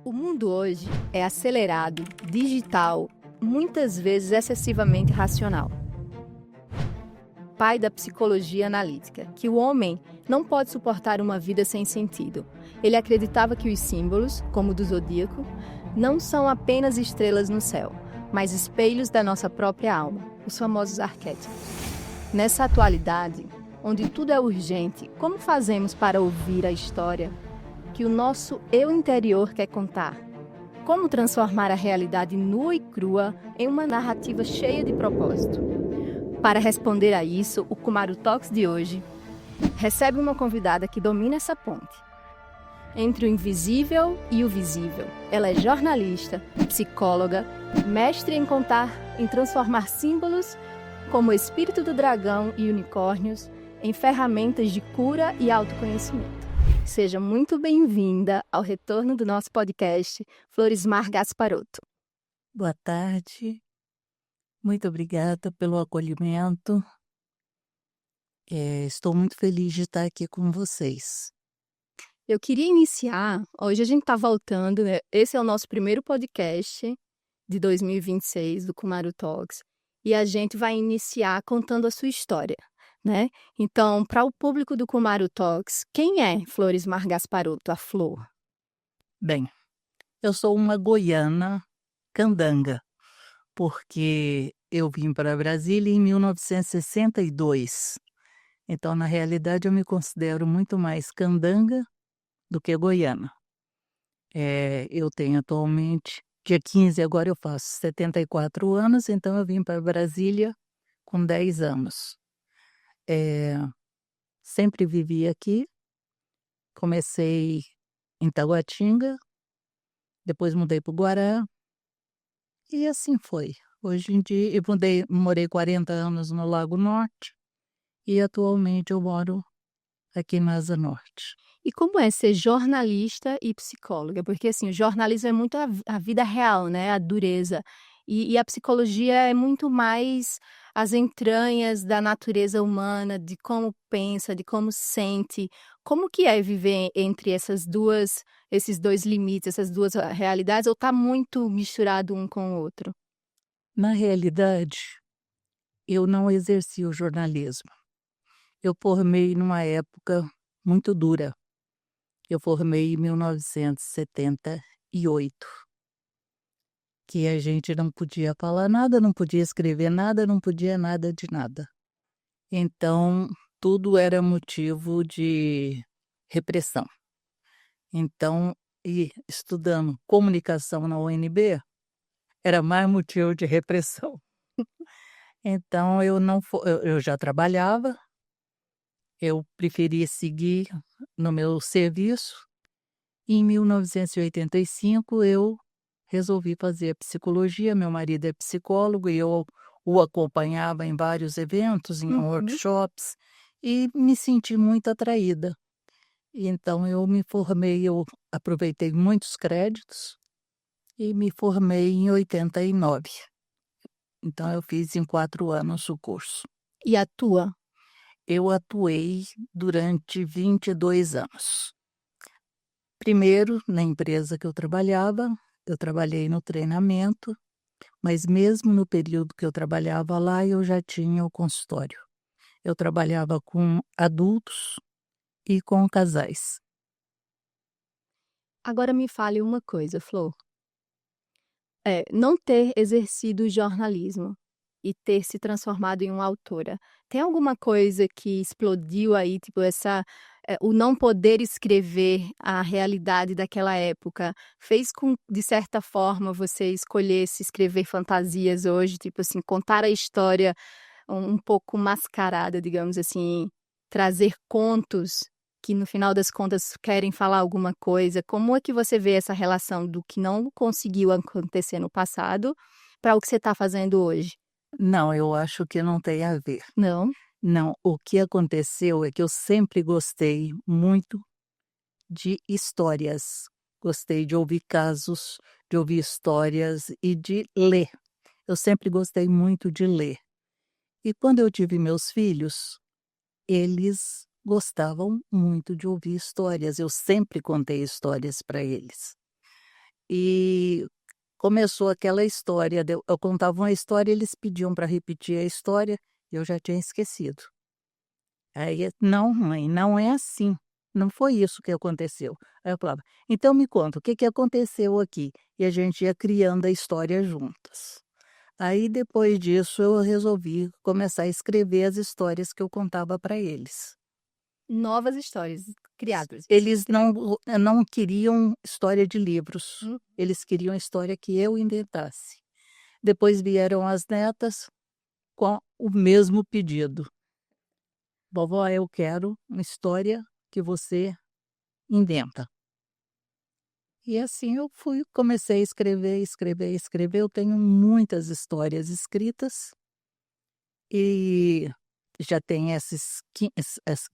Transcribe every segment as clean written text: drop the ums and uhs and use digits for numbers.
O mundo hoje é acelerado, digital, muitas vezes excessivamente racional. Pai da psicologia analítica, que o homem não pode suportar uma vida sem sentido. Ele acreditava que os símbolos, como o do zodíaco, não são apenas estrelas no céu, mas espelhos da nossa própria alma, os famosos arquétipos. Nessa atualidade, onde tudo é urgente, como fazemos para ouvir a história que o nosso eu interior quer contar? Como transformar a realidade nua e crua em uma narrativa cheia de propósito? Para responder a isso, o Kumaru Talks de hoje recebe uma convidada que domina essa ponte entre o invisível e o visível. Ela é jornalista, psicóloga, mestre em contar, em transformar símbolos como o espírito do dragão e unicórnios em ferramentas de cura e autoconhecimento. Seja muito bem-vinda ao retorno do nosso podcast, Florismar Gasparotto. Boa tarde, muito obrigada pelo acolhimento. Estou muito feliz de estar aqui com vocês. Eu queria iniciar, hoje a gente está voltando, né? Esse é o nosso primeiro podcast de 2026 do Kumaru Talks, e a gente vai iniciar contando a sua história, né? Então, para o público do Kumaru Talks, quem é Florismar Gasparotto, a Flor? Bem, eu sou uma goiana candanga, porque eu vim para Brasília em 1962. Então, na realidade, eu me considero muito mais candanga do que goiana. Eu tenho atualmente, dia 15 agora eu faço 74 anos, então eu vim para Brasília com 10 anos. Sempre vivi aqui, comecei em Taguatinga, depois mudei para o Guará, e assim foi. Hoje em dia, eu morei 40 anos no Lago Norte, e atualmente eu moro aqui na Asa Norte. E como é ser jornalista e psicóloga? Porque, assim, o jornalismo é muito a vida real, né? A dureza. E a psicologia é muito mais as entranhas da natureza humana, de como pensa, de como sente. Como que é viver entre esses dois limites, essas duas realidades, ou está muito misturado um com o outro? Na realidade, eu não exerci o jornalismo. Eu formei numa época muito dura. Eu formei em 1978, que a gente não podia falar nada, não podia escrever nada, não podia nada de nada. Então, tudo era motivo de repressão. Então, e estudando comunicação na UNB, era mais motivo de repressão. Então, eu já trabalhava, eu preferi seguir no meu serviço. Em 1985, eu resolvi fazer psicologia. Meu marido é psicólogo e eu o acompanhava em vários eventos, em workshops, e me senti muito atraída. E então eu me formei, eu aproveitei muitos créditos e me formei em 89. Então eu fiz em 4 anos o curso. E atua? Eu atuei durante 22 anos. Primeiro, na empresa que eu trabalhei no treinamento, mas mesmo no período que eu trabalhava lá, eu já tinha o consultório. Eu trabalhava com adultos e com casais. Agora me fale uma coisa, Flor. Não ter exercido o jornalismo e ter se transformado em uma autora, tem alguma coisa que explodiu aí, tipo o não poder escrever a realidade daquela época, fez com, de certa forma, você escolhesse escrever fantasias hoje, tipo assim, contar a história um pouco mascarada, digamos assim, trazer contos que no final das contas querem falar alguma coisa. Como é que você vê essa relação do que não conseguiu acontecer no passado para o que você está fazendo hoje? Não, eu acho que não tem a ver. Não? Não, o que aconteceu é que eu sempre gostei muito de histórias. Gostei de ouvir casos, de ouvir histórias e de ler. Eu sempre gostei muito de ler. E quando eu tive meus filhos, eles gostavam muito de ouvir histórias. Eu sempre contei histórias para eles. E começou aquela história, eu contava uma história, eles pediam para repetir a história, e eu já tinha esquecido. Aí, não, mãe, não é assim. Não foi isso que aconteceu. Aí eu falava, então me conta, o que que aconteceu aqui? E a gente ia criando a história juntas. Aí depois disso eu resolvi começar a escrever as histórias que eu contava para eles. Novas histórias criadas. Eles não queriam história de livros, Hum. eles queriam história que eu inventasse. Depois vieram as netas com o mesmo pedido. Vovó, eu quero uma história que você inventa. E assim eu comecei a escrever, escrever, escrever. Eu tenho muitas histórias escritas e já tem as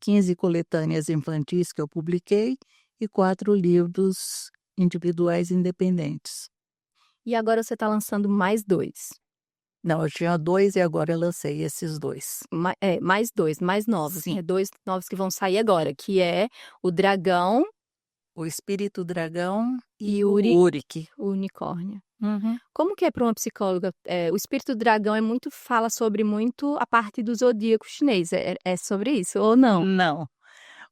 15 coletâneas infantis que eu publiquei e 4 livros individuais independentes. E agora você está lançando mais 2. Não, eu tinha 2 e agora eu lancei esses 2. Mais 2, mais novos. Sim. 2 novos que vão sair agora, que é o Dragão O Espírito Dragão e e o o Urique. Unicórnio. Uhum. Como que é para uma psicóloga? O Espírito do Dragão fala sobre muito a parte do zodíaco chinês. É sobre isso ou não? Não,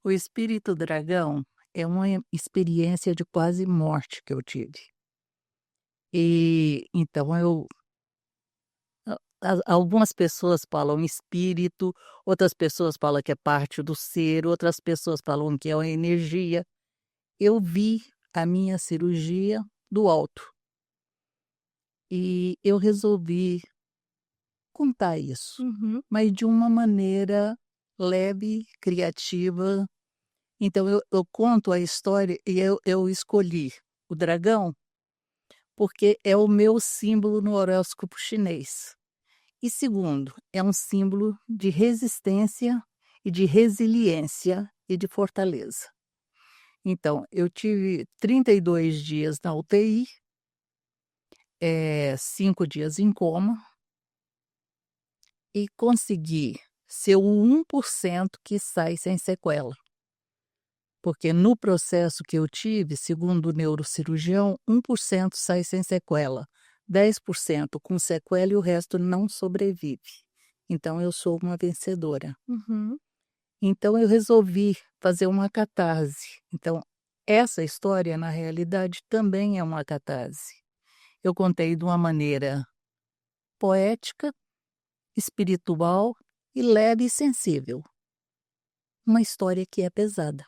o Espírito Dragão é uma experiência de quase morte que eu tive. E então algumas pessoas falam espírito, outras pessoas falam que é parte do ser, outras pessoas falam que é uma energia. Eu vi a minha cirurgia do alto e eu resolvi contar isso, Uhum. mas de uma maneira leve, criativa. Então eu conto a história e eu escolhi o dragão porque é o meu símbolo no horóscopo chinês. E segundo, é um símbolo de resistência e de resiliência e de fortaleza. Então, eu tive 32 dias na UTI, 5 dias em coma, e consegui ser o 1% que sai sem sequela. Porque no processo que eu tive, segundo o neurocirurgião, 1% sai sem sequela, 10% com sequela e o resto não sobrevive. Então, eu sou uma vencedora. Uhum. Então, eu resolvi fazer uma catarse. Então, essa história, na realidade, também é uma catarse. Eu contei de uma maneira poética, espiritual e leve e sensível. Uma história que é pesada.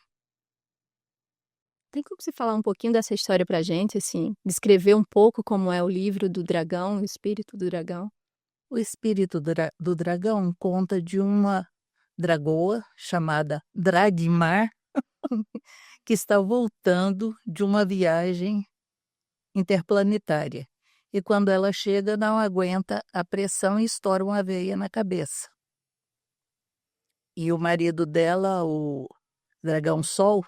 Tem como você falar um pouquinho dessa história pra gente, assim? Descrever um pouco como é o livro do dragão, o espírito do dragão? O espírito do dragão conta de uma dragoa chamada Dragmar, que está voltando de uma viagem interplanetária. E quando ela chega, não aguenta a pressão e estoura uma veia na cabeça. E o marido dela, o dragão Sol,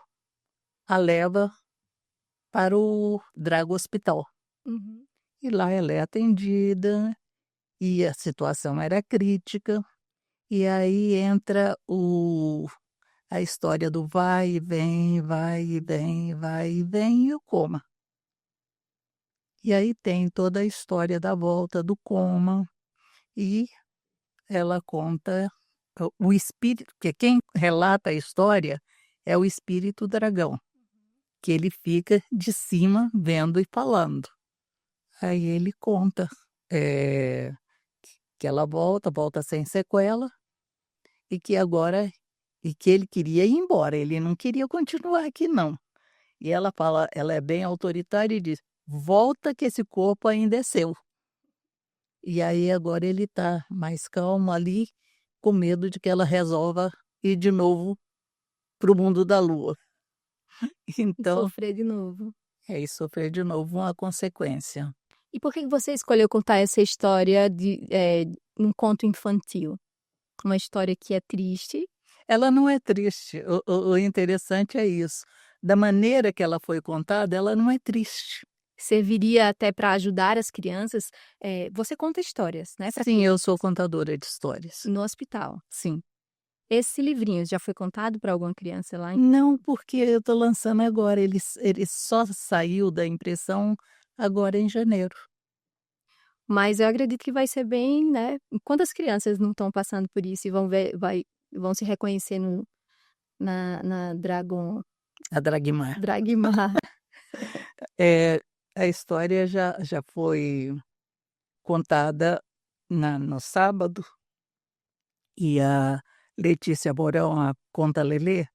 a leva para o Drago Hospital. Uhum. E lá ela é atendida, e a situação era crítica. E aí entra a história do vai e vem, vai e vem, vai e vem, e o coma. E aí tem toda a história da volta do coma, e ela conta o espírito, porque quem relata a história é o espírito dragão, que ele fica de cima vendo e falando. Aí ele conta que ela volta sem sequela, e que agora, e que ele queria ir embora, ele não queria continuar aqui não. E ela fala, ela é bem autoritária e diz, volta que esse corpo ainda é seu. E aí agora ele está mais calmo ali, com medo de que ela resolva ir de novo para o mundo da lua. E Então, sofrer de novo. e sofrer de novo uma consequência. E por que você escolheu contar essa história num conto infantil? Uma história que é triste. Ela não é triste, o interessante é isso. Da maneira que ela foi contada, ela não é triste. Serviria até para ajudar as crianças. Você conta histórias, né? Sim, eu sou contadora de histórias. No hospital. Sim. Esse livrinho já foi contado para alguma criança lá? Não, porque eu estou lançando agora, ele só saiu da impressão agora em janeiro. Mas eu acredito que vai ser bem, né? Quantas crianças não estão passando por isso e vão ver, vão se reconhecer na A Dragmar. Dragmar. É, a história já foi contada no sábado, e a Letícia Borão, a Conta Lelê,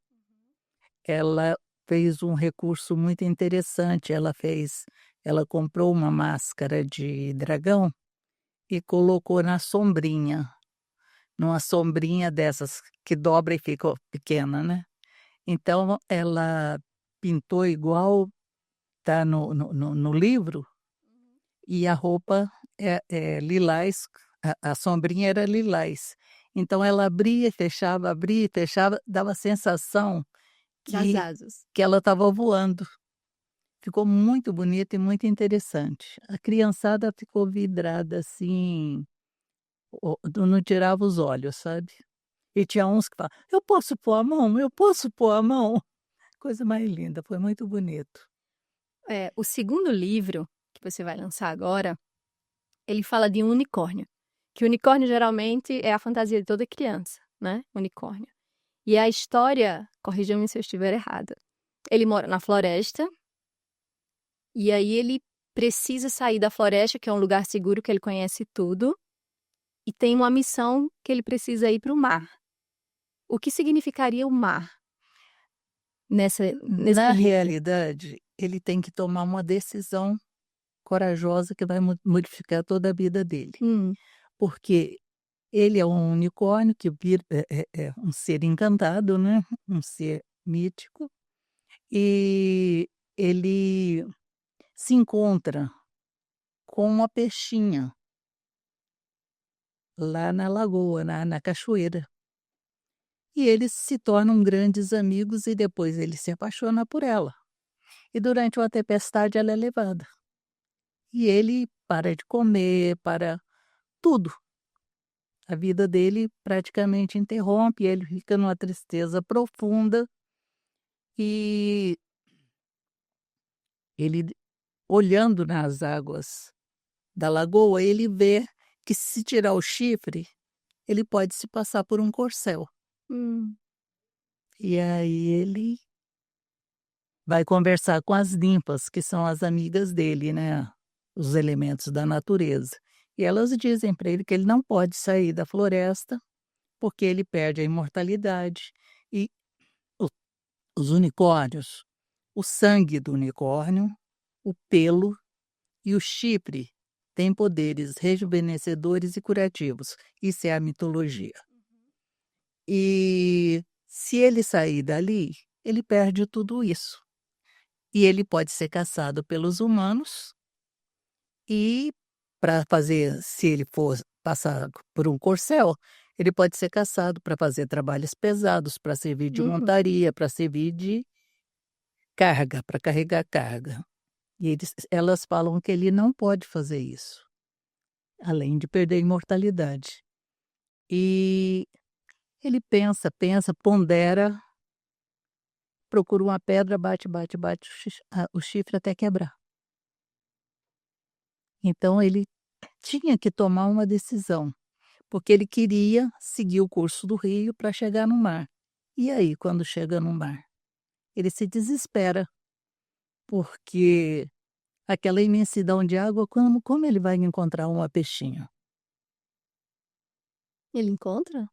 ela fez um recurso muito interessante. Ela comprou uma máscara de dragão e colocou na sombrinha, numa sombrinha dessas que dobra e fica pequena, né? Então ela pintou igual tá no livro, e a roupa é lilás, a sombrinha era lilás. Então ela abria e fechava, dava a sensação Das que, asas. que ela estava voando. Ficou muito bonito e muito interessante. A criançada ficou vidrada assim, não tirava os olhos, sabe? E tinha uns que falavam, eu posso pôr a mão? Eu posso pôr a mão? Coisa mais linda, foi muito bonito. O segundo livro que você vai lançar agora, ele fala de um unicórnio. Que o unicórnio geralmente é a fantasia de toda criança, né? Unicórnio. E a história, corrija-me se eu estiver errada. Ele mora na floresta e aí ele precisa sair da floresta, que é um lugar seguro que ele conhece tudo, e tem uma missão que ele precisa ir para o mar. O que significaria o mar nesse Na livro? realidade, ele tem que tomar uma decisão corajosa que vai modificar toda a vida dele. Porque ele é um unicórnio que é um ser encantado, né? Um ser mítico, e ele se encontra com uma peixinha lá na lagoa, na cachoeira. E eles se tornam grandes amigos e depois ele se apaixona por ela. E durante uma tempestade ela é levada. E ele para de comer, para tudo. A vida dele praticamente interrompe, ele fica numa tristeza profunda, e ele, olhando nas águas da lagoa, ele vê que, se tirar o chifre, ele pode se passar por um corcel. Hum. E aí ele vai conversar com as ninfas, que são as amigas dele, né? Os elementos da natureza. E elas dizem para ele que ele não pode sair da floresta, porque ele perde a imortalidade. E o- os unicórnios, o sangue do unicórnio, o pelo e o chifre têm poderes rejuvenescedores e curativos. Isso é a mitologia. E se ele sair dali, ele perde tudo isso. E ele pode ser caçado pelos humanos, e para fazer, se ele for passar por um corcel, ele pode ser caçado para fazer trabalhos pesados, para servir de montaria, para servir de carga, para carregar carga. E elas falam que ele não pode fazer isso, além de perder a imortalidade. E ele pensa, pondera, procura uma pedra, bate o chifre até quebrar. Então ele tinha que tomar uma decisão, porque ele queria seguir o curso do rio para chegar no mar. E aí, quando chega no mar, ele se desespera, porque aquela imensidão de água, como ele vai encontrar uma peixinho? Ele encontra? O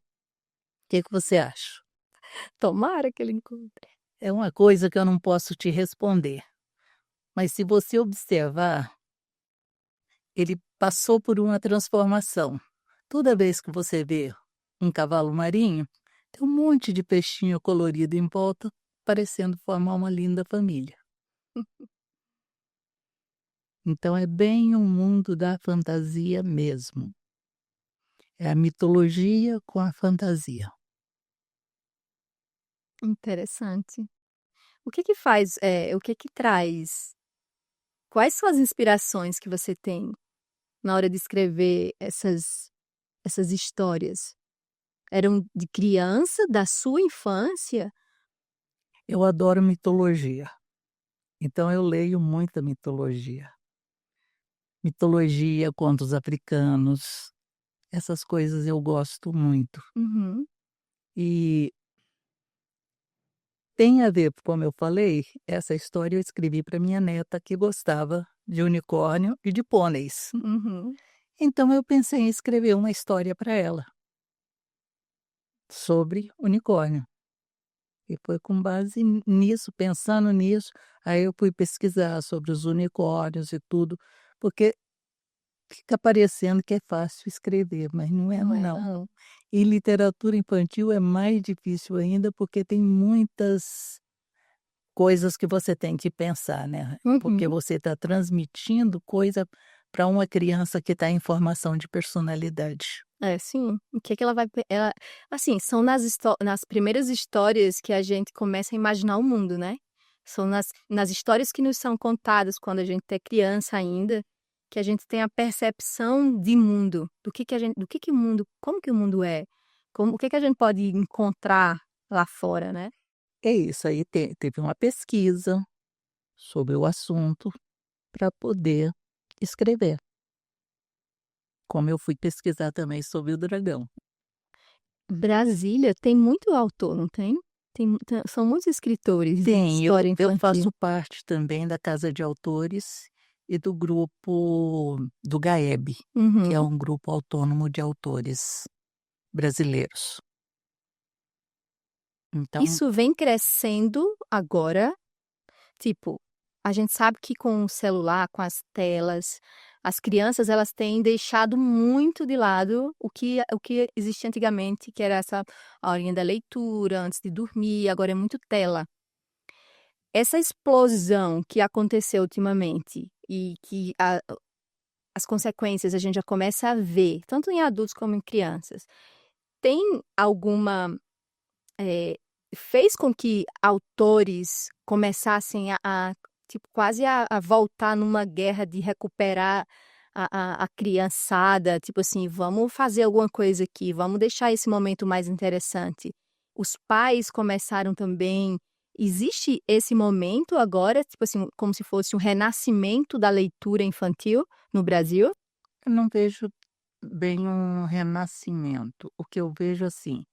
que você acha? Tomara que ele encontre. É uma coisa que eu não posso te responder, mas se você observar, ele passou por uma transformação. Toda vez que você vê um cavalo marinho, tem um monte de peixinho colorido em volta, parecendo formar uma linda família. Então é bem um mundo da fantasia mesmo. É a mitologia com a fantasia. Interessante. O que que traz? Quais são as inspirações que você tem na hora de escrever essas histórias? Eram de criança, da sua infância? Eu adoro mitologia, então eu leio muita mitologia. mitologia, contos africanos, essas coisas eu gosto muito. Uhum. E tem a ver, como eu falei, essa história eu escrevi para minha neta que gostava de unicórnio e de pôneis. Uhum. Então eu pensei em escrever uma história para ela sobre unicórnio. E foi com base nisso, pensando nisso, aí eu fui pesquisar sobre os unicórnios e tudo, porque fica parecendo que é fácil escrever, mas não é Não é, não. não. E literatura infantil é mais difícil ainda, porque tem muitas coisas que você tem que pensar, né, porque Uhum. você está transmitindo coisa para uma criança que está em formação de personalidade. É, sim. O que que ela vai pe ela assim, são nas primeiras histórias que a gente começa a imaginar o mundo, né. São nas histórias que nos são contadas quando a gente é criança ainda, que a gente tem a percepção de mundo, do que o mundo como que o mundo é, como o que a gente pode encontrar lá fora, né. É isso, aí teve uma pesquisa sobre o assunto para poder escrever, como eu fui pesquisar também sobre o dragão. Brasília tem muito autor, não tem? São muitos escritores de Tem, história eu infantil. faço parte também da Casa de Autores e do grupo do GAEB, que é Uhum. um grupo autônomo de autores brasileiros. Então Isso vem crescendo agora. Tipo, a gente sabe que com o celular, com as telas, as crianças elas têm deixado muito de lado o que existia antigamente, que era essa a horinha da leitura, antes de dormir, agora é muito tela. Essa explosão que aconteceu ultimamente e que as consequências a gente já começa a ver, tanto em adultos como em crianças, tem alguma eh, fez com que autores começassem tipo, quase a voltar numa guerra de recuperar a criançada, tipo assim: "Vamos fazer alguma coisa aqui, vamos deixar esse momento mais interessante". Os pais começaram também existe esse momento agora, tipo assim, como se fosse um renascimento da leitura infantil no Brasil? eu não vejo bem um renascimento, o que eu vejo, assim,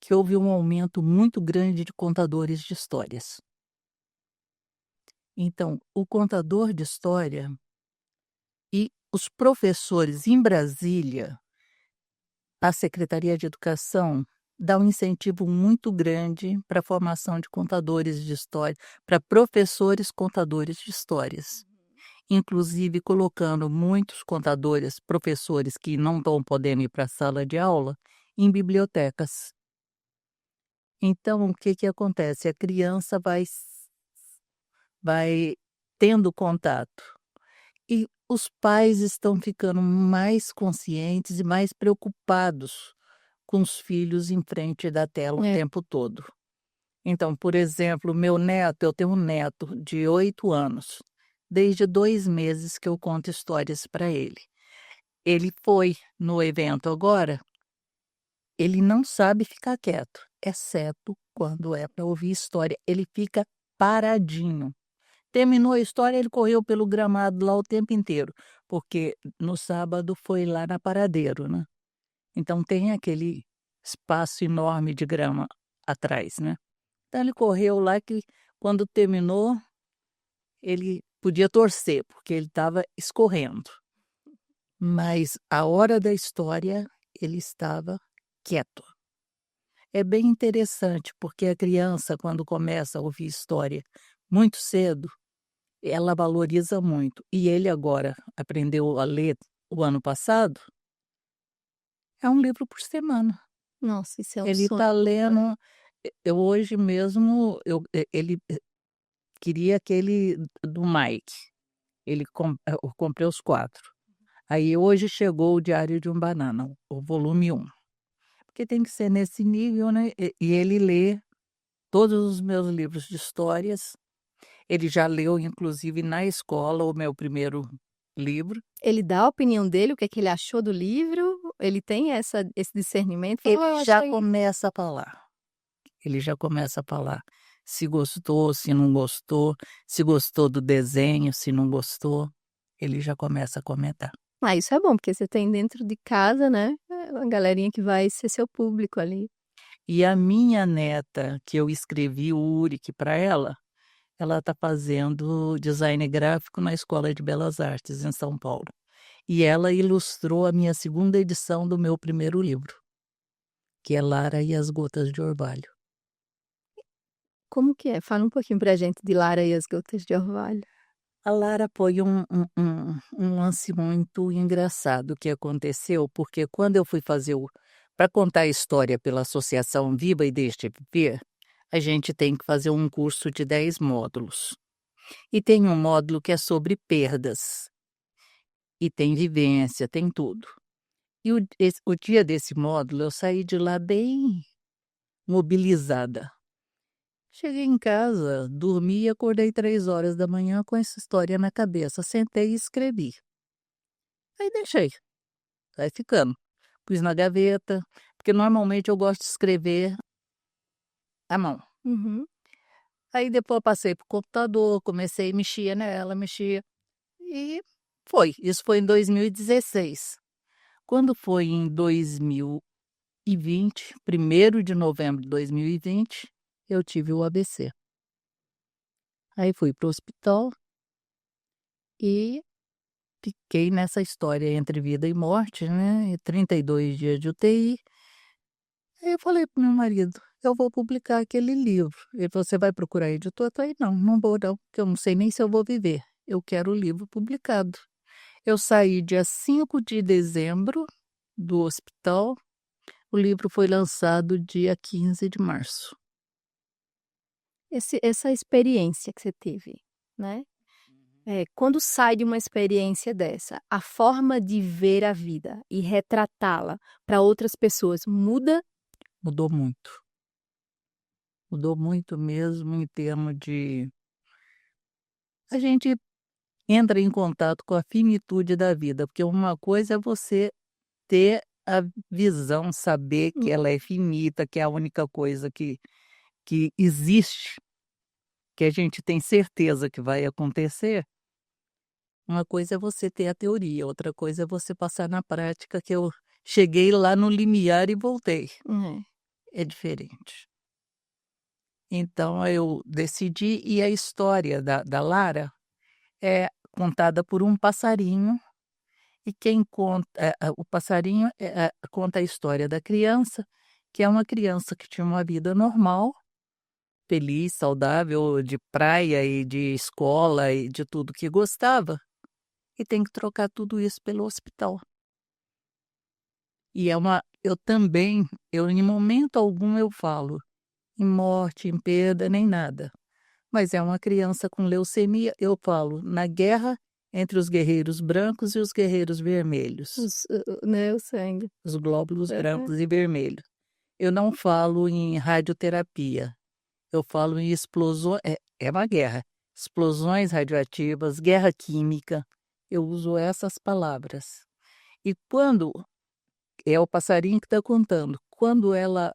que houve um aumento muito grande de contadores de histórias. Então, o contador de história e os professores em Brasília, a Secretaria de Educação dá um incentivo muito grande para a formação de contadores de história, para professores contadores de histórias, inclusive colocando muitos contadores, professores que não estão podendo ir para a sala de aula, em bibliotecas. Então, o que que acontece? A criança vai tendo contato. E os pais estão ficando mais conscientes e mais preocupados com os filhos em frente da tela o É. tempo todo. Então, por exemplo, meu neto, eu tenho um neto de 8 anos. Desde 2 meses que eu conto histórias para ele. Ele foi no evento agora, ele não sabe ficar quieto, exceto quando é para ouvir história, ele fica paradinho. Terminou a história, ele correu pelo gramado lá o tempo inteiro, porque no sábado foi lá na Paradeiro, né. Então tem aquele espaço enorme de grama atrás, né. Então ele correu lá que quando terminou, ele podia torcer, porque ele estava escorrendo. Mas a hora da história, ele estava quieto. É bem interessante, porque a criança, quando começa a ouvir história muito cedo, ela valoriza muito. E ele agora aprendeu a ler o ano passado, é um livro por semana. Nossa, isso é um Ele sonho. está lendo eu hoje mesmo, ele queria aquele do Mike, eu comprei os 4. Aí hoje chegou o Diário de um Banana, o volume 1. Porque tem que ser nesse nível, né, e ele lê todos os meus livros de histórias. Ele já leu, inclusive, na escola, o meu primeiro livro. Ele dá a opinião dele, o que é que ele achou do livro? Ele tem esse discernimento? Ele Fala: "Oh, eu já achei". começa a falar. Ele já começa a falar se gostou, se não gostou, se gostou do desenho, se não gostou. ele já começa a comentar. Ah, isso é bom, porque você tem dentro de casa, né, uma galerinha que vai ser seu público ali. E a minha neta, que eu escrevi o Uric para ela está fazendo design gráfico na Escola de Belas Artes, em São Paulo. E ela ilustrou a minha segunda edição do meu primeiro livro, que é Lara e as Gotas de Orvalho. Como que é? Fala um pouquinho pra gente de Lara e as Gotas de Orvalho. A Lara foi um lance muito engraçado que aconteceu, porque quando eu fui fazer para contar a história pela Associação Viva e Deixe Viver, a gente tem que fazer um curso de 10 módulos. E tem um módulo que é sobre perdas. E tem vivência, tem tudo. E o dia desse módulo eu saí de lá bem mobilizada. Cheguei em casa, dormi e acordei 3 horas da manhã com essa história na cabeça. Sentei e escrevi. Aí deixei, vai ficando. Pus na gaveta, porque normalmente eu gosto de escrever à mão. Uhum. Aí depois passei pro computador, comecei a mexer nela, mexia. E foi. Isso foi em 2016. Quando foi em 2020, 1º de novembro de 2020, eu tive o AVC. Aí fui para o hospital e fiquei nessa história entre vida e morte, né? E 32 dias de UTI. Aí eu falei pro meu marido, eu vou publicar aquele livro. Ele falou, você vai procurar editor? Eu falei, não vou não, porque eu não sei nem se eu vou viver. Eu quero o livro publicado. Eu saí dia 5 de dezembro do hospital. O livro foi lançado dia 15 de março. Essa experiência que você teve, né? Quando sai de uma experiência dessa, a forma de ver a vida e retratá-la para outras pessoas muda? Mudou muito. Mudou muito mesmo em termos de... A gente entra em contato com a finitude da vida, porque uma coisa é você ter a visão, saber que ela é finita, que é a única coisa que existe, que a gente tem certeza que vai acontecer. Uma coisa é você ter a teoria, outra coisa é você passar na prática, que eu cheguei lá no limiar e voltei. É diferente. Então eu decidi, e a história da Lara é contada por um passarinho, e quem conta, o passarinho conta a história da criança, que é uma criança que tinha uma vida normal, feliz, saudável, de praia e de escola e de tudo que gostava, e tem que trocar tudo isso pelo hospital. E eu também, em momento algum eu falo em morte, em perda, nem nada. Mas é uma criança com leucemia, eu falo na guerra entre os guerreiros brancos e os guerreiros vermelhos. Né, o sangue. Os glóbulos brancos e vermelhos. Eu não falo em radioterapia. Eu falo em explosões, é uma guerra. Explosões radioativas, guerra química. Eu uso essas palavras. E quando é o passarinho que está contando, quando ela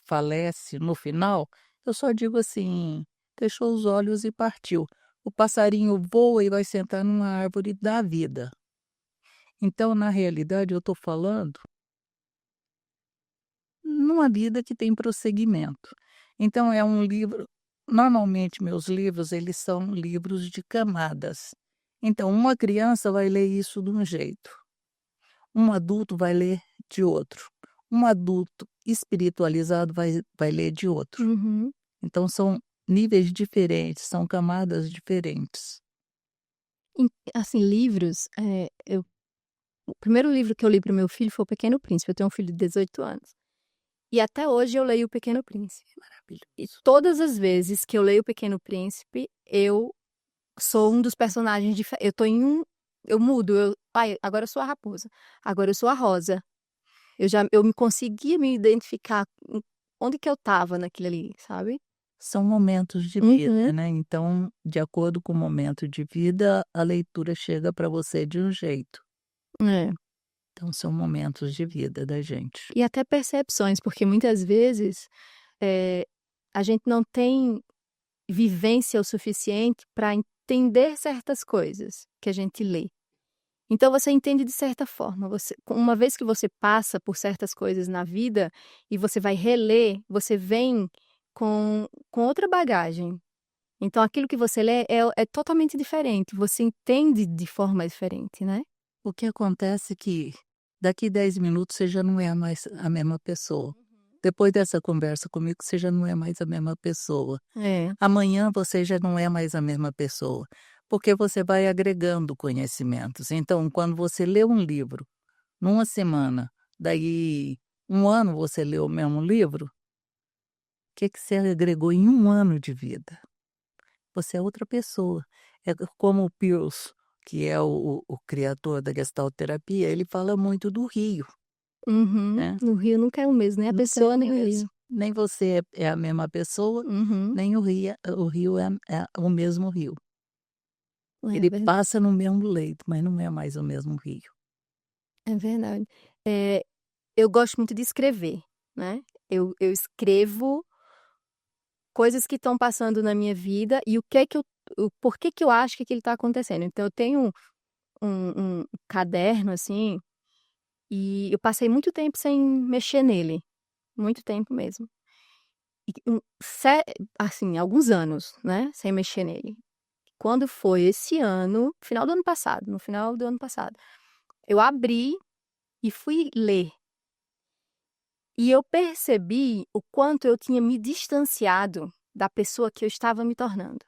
falece no final, eu só digo assim, fechou os olhos e partiu. O passarinho voa e vai sentar numa árvore da vida. Então, na realidade, eu estou falando numa vida que tem prosseguimento. Então, é um livro... Normalmente, meus livros, eles são livros de camadas. Então, uma criança vai ler isso de um jeito. Um adulto vai ler de outro. Um adulto espiritualizado vai ler de outro. Uhum. Então, são níveis diferentes, são camadas diferentes. Assim, livros, o primeiro livro que eu li para o meu filho foi O Pequeno Príncipe. Eu tenho um filho de 18 anos. E até hoje eu leio O Pequeno Príncipe. Maravilhoso. E todas as vezes que eu leio O Pequeno Príncipe, eu sou um dos personagens diferentes. Eu tô em um... Eu mudo. Agora eu sou a raposa. Agora eu sou a rosa. Eu me conseguia me identificar onde que eu tava naquilo ali, sabe? São momentos de vida, né? Então, de acordo com o momento de vida, a leitura chega para você de um jeito. Então, são momentos de vida da gente. E até percepções, porque muitas vezes a gente não tem vivência o suficiente para entender certas coisas que a gente lê. Então você entende de certa forma, uma vez que você passa por certas coisas na vida e você vai reler, você vem com outra bagagem. Então aquilo que você lê é totalmente diferente, você entende de forma diferente, né. O que acontece é que daqui 10 minutos você já não é mais a mesma pessoa. Depois dessa conversa comigo, você já não é mais a mesma pessoa. É. Amanhã você já não é mais a mesma pessoa, porque você vai agregando conhecimentos. Então, quando você lê um livro numa semana, daí um ano você lê o mesmo livro, o que que você agregou em um ano de vida? Você é outra pessoa. É como o Peirce, que é o criador da gestalterapia, ele fala muito do rio, Uhum. né. No Rio nunca é o mesmo, nem a Nunca é pessoa o nem o mesmo. rio. Nem você é a mesma pessoa, Uhum. nem o rio é o mesmo rio. É Ele verdade. passa no mesmo leito, mas não é mais o mesmo rio. É verdade. Eu gosto muito de escrever, né. Eu escrevo coisas que estão passando na minha vida e o porquê que eu acho que aquilo está acontecendo. Então eu tenho um caderno, assim, e eu passei muito tempo sem mexer nele, muito tempo mesmo. E assim, alguns anos, né, sem mexer nele. Quando foi esse ano, final do ano passado, no final do ano passado, eu abri e fui ler. E eu percebi o quanto eu tinha me distanciado da pessoa que eu estava me tornando.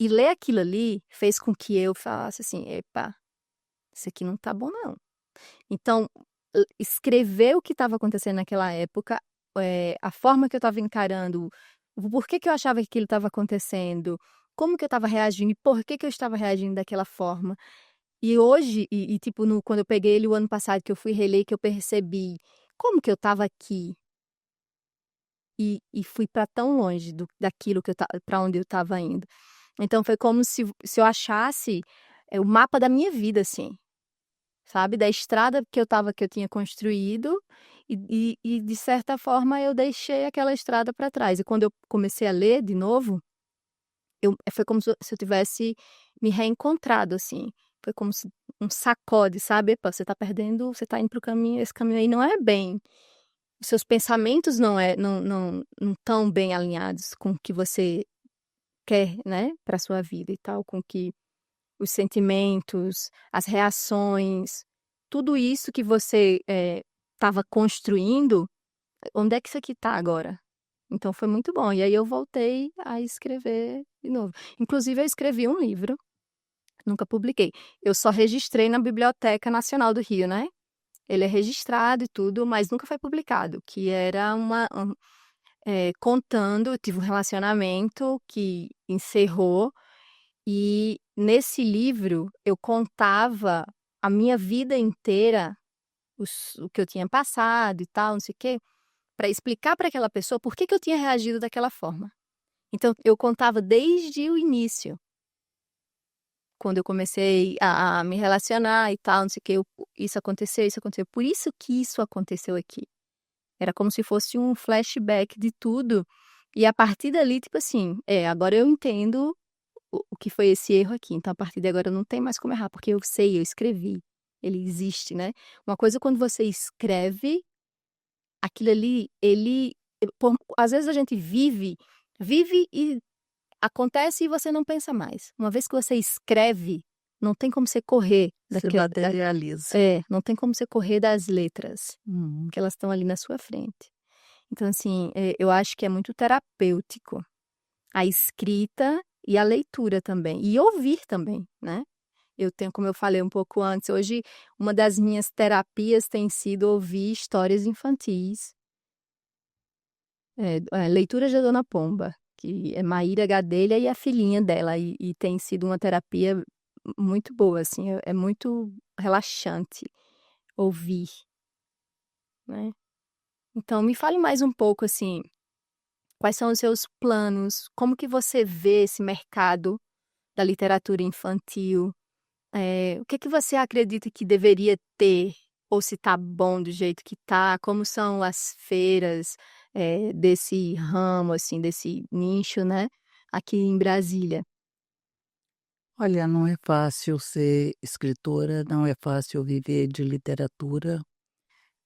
E ler aquilo ali fez com que eu falasse assim: "Epa, isso aqui não tá bom não". Então, escrever o que estava acontecendo naquela época, a forma que eu estava encarando, o porquê que eu achava que aquilo estava acontecendo, como que eu estava reagindo e por que que eu estava reagindo daquela forma. E hoje tipo quando eu peguei ele o ano passado que eu fui reler, que eu percebi como que eu estava aqui. E fui para tão longe daquilo que eu pra onde eu estava indo. Então foi como se eu achasse, o mapa da minha vida, assim, sabe, da estrada que eu tinha construído, e de certa forma eu deixei aquela estrada para trás. E quando eu comecei a ler de novo, foi como se eu tivesse me reencontrado, assim. Foi como se um sacode, sabe: "Epa, você tá perdendo, você tá indo para o caminho, esse caminho aí não é bem". Os seus pensamentos não estão bem alinhados com o que você quer, né, para sua vida e tal, com que os sentimentos, as reações, tudo isso que você, estava construindo, onde é que isso aqui está agora? Então foi muito bom. E aí eu voltei a escrever de novo. Inclusive eu escrevi um livro, nunca publiquei. Eu só registrei na Biblioteca Nacional do Rio, né. Ele é registrado e tudo, mas nunca foi publicado, que era contando, eu tive um relacionamento que encerrou, e nesse livro eu contava a minha vida inteira, o que eu tinha passado e tal, não sei o quê, para explicar para aquela pessoa por que que eu tinha reagido daquela forma. Então eu contava desde o início, quando eu comecei a me relacionar e tal, não sei o quê, isso aconteceu, por isso que isso aconteceu aqui. Era como se fosse um flashback de tudo, e a partir dali, tipo assim, agora eu entendo o que foi esse erro aqui, então a partir de agora não tem mais como errar, porque eu sei, eu escrevi, ele existe, né. Uma coisa é quando você escreve, aquilo ali, às vezes a gente vive e acontece e você não pensa mais. Uma vez que você escreve, não tem como você correr Se daquela da materializa. não tem como você correr das letras, Uhum. que elas estão ali na sua frente. Então assim, eu acho que é muito terapêutico a escrita e a leitura também, e ouvir também, né. Eu tenho, como eu falei um pouco antes, hoje uma das minhas terapias tem sido ouvir histórias infantis, Leituras da Dona Pomba, que é Maíra Gadelha e a filhinha dela, e tem sido uma terapia muito boa, assim, é muito relaxante ouvir, né. Então me fale mais um pouco, assim, quais são os seus planos, como que você vê esse mercado da literatura infantil? O que que você acredita que deveria ter, ou se tá bom do jeito que tá? Como são as feiras, desse ramo, assim, desse nicho, né, aqui em Brasília? Olha, não é fácil ser escritora, não é fácil viver de literatura,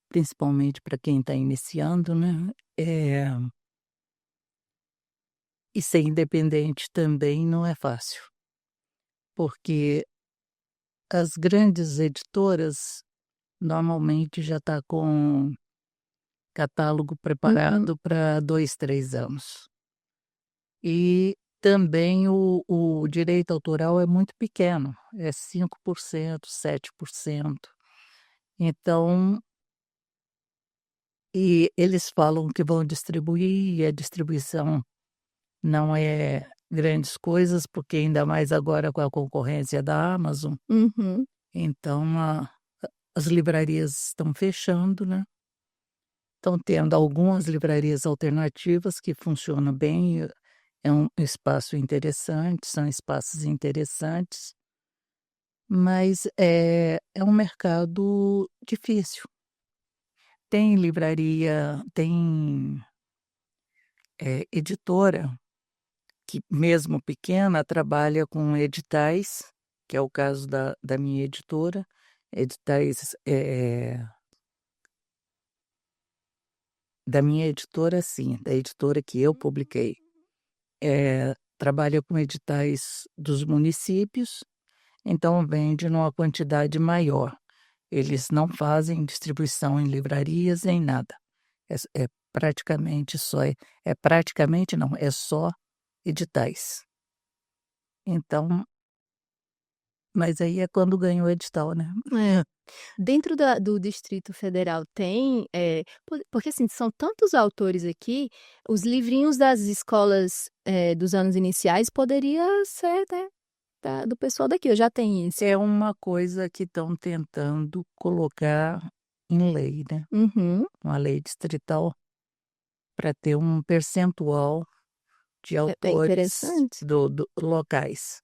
principalmente para quem está iniciando, né? É, e ser independente também não é fácil, porque as grandes editoras normalmente já está com catálogo Uhum. preparado para 2, 3 anos. E também o direito autoral é muito pequeno, é 5%, 7%. Então, e eles falam que vão distribuir, e a distribuição não é grandes coisas, porque ainda mais agora com a concorrência da Amazon, Uhum. então as livrarias estão fechando, né? Estão tendo algumas livrarias alternativas que funcionam bem, é um espaço interessante, são espaços interessantes, mas é um mercado difícil. Tem livraria, tem editora que, mesmo pequena, trabalha com editais, que é o caso da minha editora, editais da minha editora, sim, da editora que eu publiquei. Trabalha com editais dos municípios, então vende numa quantidade maior. Eles não fazem distribuição em livrarias nem nada. É praticamente só, praticamente não, é só editais. Então, mas aí é quando ganha o edital, né? É. Dentro do Distrito Federal tem, porque assim, são tantos autores aqui, os livrinhos das escolas, dos anos iniciais poderia ser, né, do pessoal daqui, eu já tenho isso. É uma coisa que estão tentando colocar em lei, né? Uhum. Uma lei distrital para ter um percentual de É autores interessante. locais.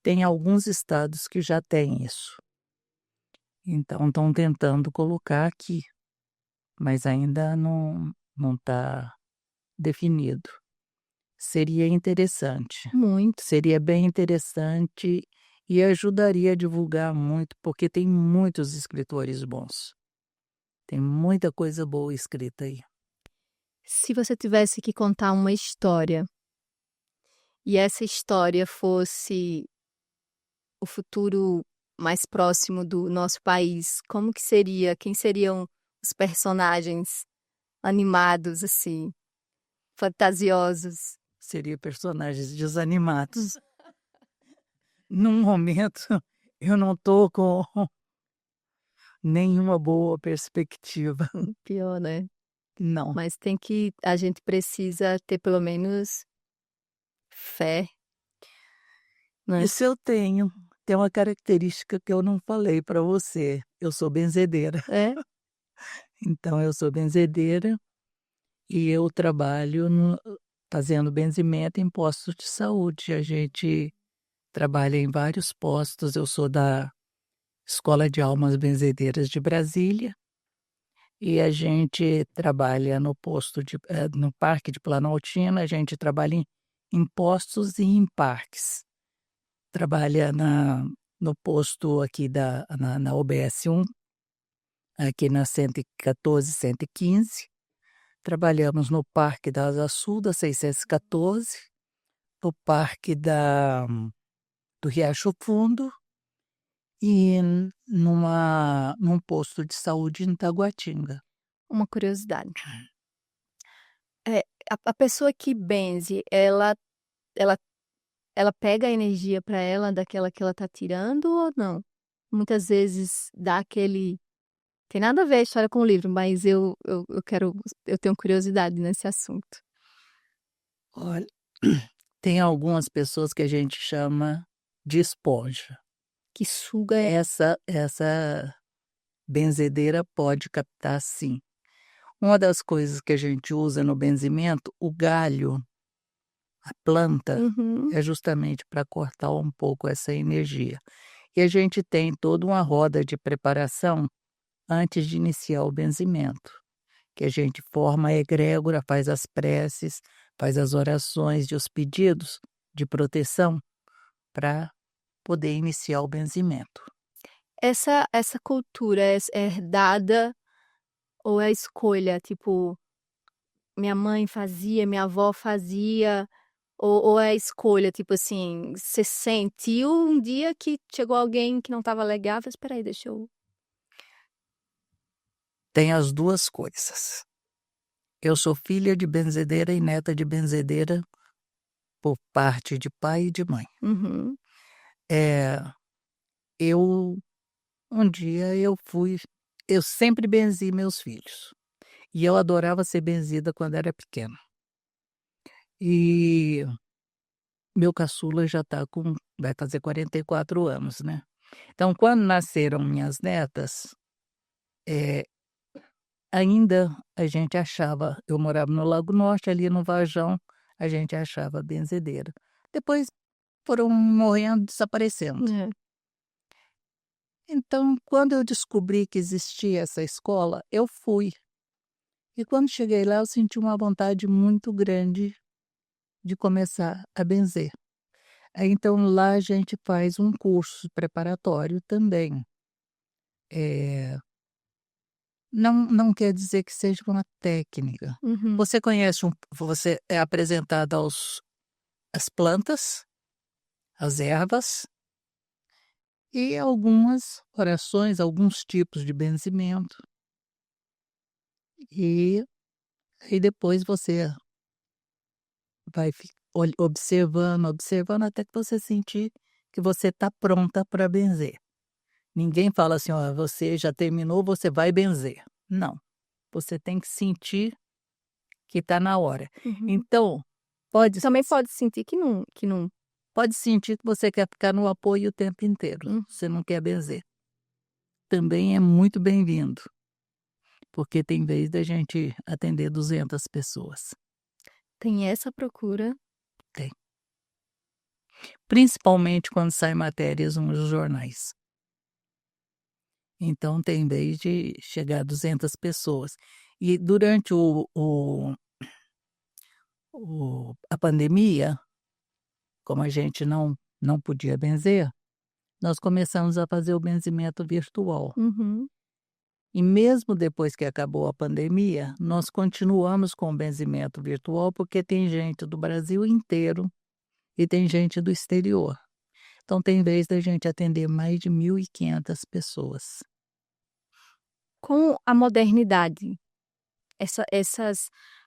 Tem alguns estados que já têm isso. Então estão tentando colocar aqui, mas ainda não está definido. Seria interessante. Muito. Seria bem interessante e ajudaria a divulgar muito, porque tem muitos escritores bons. Tem muita coisa boa escrita aí. Se você tivesse que contar uma história, e essa história fosse o futuro mais próximo do nosso país, como que seria? Quem seriam os personagens animados, assim, fantasiosos? Seria personagens desanimados. Num momento, eu não estou com nenhuma boa perspectiva. Pior, né? Não. Mas a gente precisa ter pelo menos fé, né? Isso eu tenho. Tem uma característica que eu não falei para você. Eu sou benzedeira. É, Então, eu sou benzedeira e eu trabalho fazendo benzimento em postos de saúde. A gente trabalha em vários postos. Eu sou da Escola de Almas Benzedeiras de Brasília e a gente trabalha no Parque de Planaltina. A gente trabalha em postos e em parques. Trabalha no posto aqui na UBS 1, aqui na 114, 115. Trabalhamos no Parque da Asa Sul, da 614, no Parque do Riacho Fundo e num posto de saúde em Taguatinga. uma curiosidade. É, a pessoa que benze, ela ela pega a energia para ela daquela que ela tá tirando ou não? Muitas vezes dá aquele tem nada a ver a história com o livro, mas eu tenho curiosidade nesse assunto. Olha, tem algumas pessoas que a gente chama de esponja. Que suga é Essa benzedeira pode captar, sim. Uma das coisas que a gente usa no benzimento, o galho, a planta, uhum. é justamente para cortar um pouco essa energia. E a gente tem toda uma roda de preparação antes de iniciar o benzimento, que a gente forma a egrégora, faz as preces, faz as orações e os pedidos de proteção para poder iniciar o benzimento. Essa cultura é herdada ou é escolha? Tipo, minha mãe fazia, minha avó fazia, ou é escolha? Tipo assim, você sentiu um dia que chegou alguém que não estava legal, e falou, espera aí, deixa eu... Tem as duas coisas. Eu sou filha de benzedeira e neta de benzedeira por parte de pai e de mãe. Uhum. É, eu, um dia eu sempre benzi meus filhos. E eu adorava ser benzida quando era pequena. E meu caçula vai fazer 44 anos, né? Então, quando nasceram minhas netas, é, ainda a gente achava, eu morava no Lago Norte, ali no Varjão, a gente achava benzedeira. Depois foram morrendo, desaparecendo. É. Então, quando eu descobri que existia essa escola, eu fui. E quando cheguei lá, eu senti uma vontade muito grande de começar a benzer. Aí, então, lá a gente faz um curso preparatório também. Eh, não quer dizer que seja uma técnica. Uhum. Você é apresentado às plantas, às ervas e algumas orações, alguns tipos de benzimento. E aí depois você vai observando, observando até que você sentir que você está pronta para benzer. Ninguém fala assim: "Ó, você já terminou, você vai benzer". Não, você tem que sentir que está na hora. Uhum. Então, pode Também pode sentir que não... pode sentir que você quer ficar no apoio o tempo inteiro, Hum. você não quer benzer. Também é muito bem-vindo, porque tem vez da gente atender 200 pessoas. Tem essa procura. Tem. Principalmente quando saem matérias nos jornais. Então tem vez de chegar a 200 pessoas. E durante a pandemia, como a gente não podia benzer, nós começamos a fazer o benzimento virtual. Uhum. E mesmo depois que acabou a pandemia, nós continuamos com o benzimento virtual, porque tem gente do Brasil inteiro e tem gente do exterior. Então tem vez da gente atender mais de 1.500 pessoas. Com a modernidade,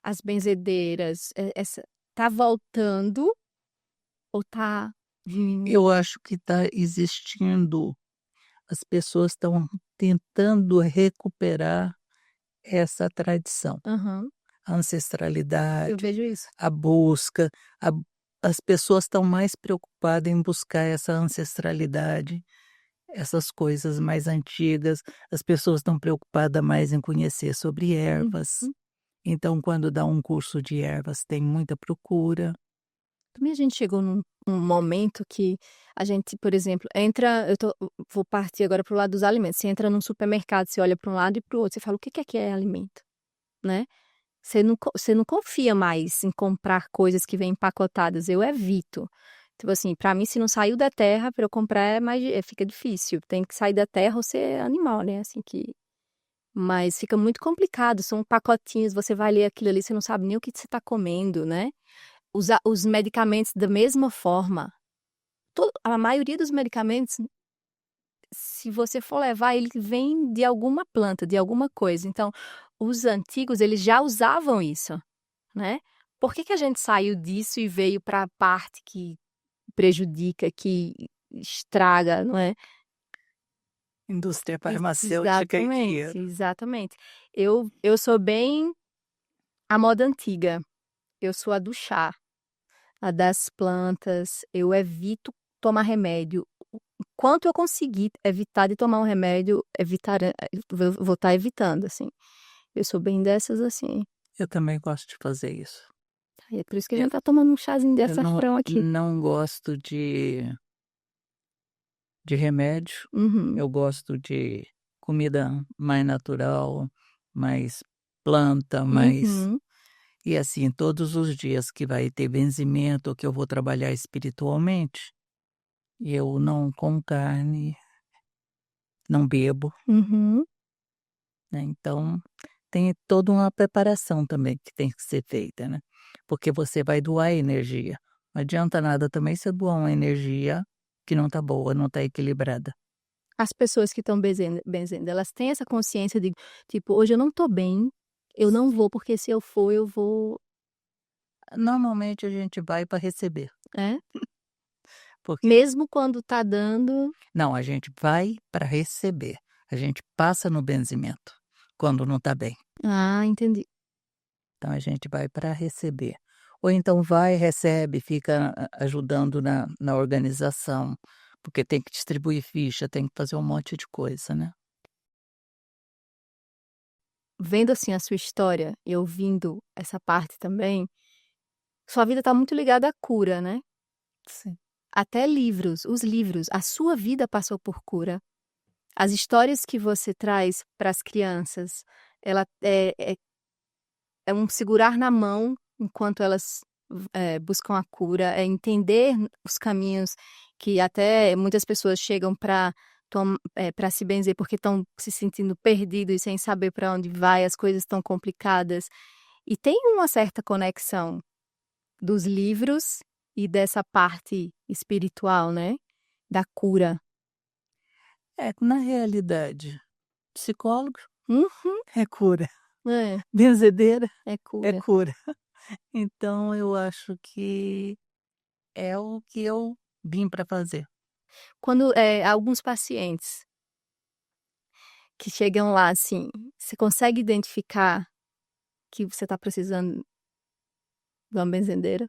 as benzedeiras, essa tá voltando ou tá diminuindo? Eu acho que está existindo, as pessoas estão tentando recuperar essa tradição, Aham, a eu ancestralidade, vejo isso. a busca, a as pessoas estão mais preocupadas em buscar essa ancestralidade, essas coisas mais antigas, as pessoas estão preocupadas mais em conhecer sobre ervas. Uhum. Então, quando dá um curso de ervas, tem muita procura. Também a gente chegou num momento que a gente, por exemplo, vou partir agora para o lado dos alimentos. Você entra num supermercado, você olha para um lado e para o outro, você fala: "O que é alimento?", né. Você não confia mais em comprar coisas que vêm empacotadas, eu evito. Tipo assim, pra mim se não saiu da terra pra eu comprar fica difícil, tem que sair da terra ou ser animal, né, assim que mas fica muito complicado, são pacotinhos, você vai ler aquilo ali, você não sabe nem o que você tá comendo, né. Os medicamentos da mesma forma, a maioria dos medicamentos, se você for levar, ele vem de alguma planta, de alguma coisa, então, os antigos eles já usavam isso. Né. Por que que a gente saiu disso e veio para a parte que prejudica, que estraga, não é? Indústria farmacêutica e Exatamente, dinheiro. exatamente. Eu sou bem a moda antiga, eu sou a do chá, a das plantas, eu evito tomar remédio. Enquanto eu conseguir evitar de tomar um remédio, vou estar evitando, assim. Eu sou bem dessas, assim. Eu também gosto de fazer isso. E é por isso que a Eu gente tá tomando um chazinho de eu não açafrão aqui. não gosto de remédio, Uhum, eu gosto de comida mais natural, mais planta, mais uhum. e assim, todos os dias que vai ter benzimento ou que eu vou trabalhar espiritualmente, Eu não como carne, não bebo, Uhum. né? Então, tem toda uma preparação também que tem que ser feita, né? Porque você vai doar energia. Não adianta nada também você doar uma energia que não tá boa, não tá equilibrada. As pessoas que estão benzendo, elas têm essa consciência de, tipo: "Hoje eu não tô bem, eu não vou, porque se eu for, eu vou", Normalmente a gente vai para receber, é? porque Mesmo quando tá dando. não, a gente vai para receber. A gente passa no benzimento quando não tá bem. Ah, entendi. Então a gente vai para receber. Ou então vai, recebe, fica ajudando na organização, porque tem que distribuir ficha, tem que fazer um monte de coisa, né. Vendo, assim, a sua história e ouvindo essa parte também, sua vida tá muito ligada à cura, né. Sim. Até livros, os livros, a sua vida passou por cura. As histórias que você traz para as crianças, ela é um segurar na mão enquanto elas buscam a cura, é entender os caminhos que até muitas pessoas chegam para pra se benzer, porque estão se sentindo perdidos e sem saber para onde vai, as coisas estão complicadas. E tem uma certa conexão dos livros e dessa parte espiritual, né, da cura. É, na realidade, psicólogo Uhum. é cura, É, benzedeira é é cura. cura. Então eu acho que é o que eu vim para fazer. Quando, alguns pacientes que chegam lá, assim, você consegue identificar que você está precisando de uma benzedeira?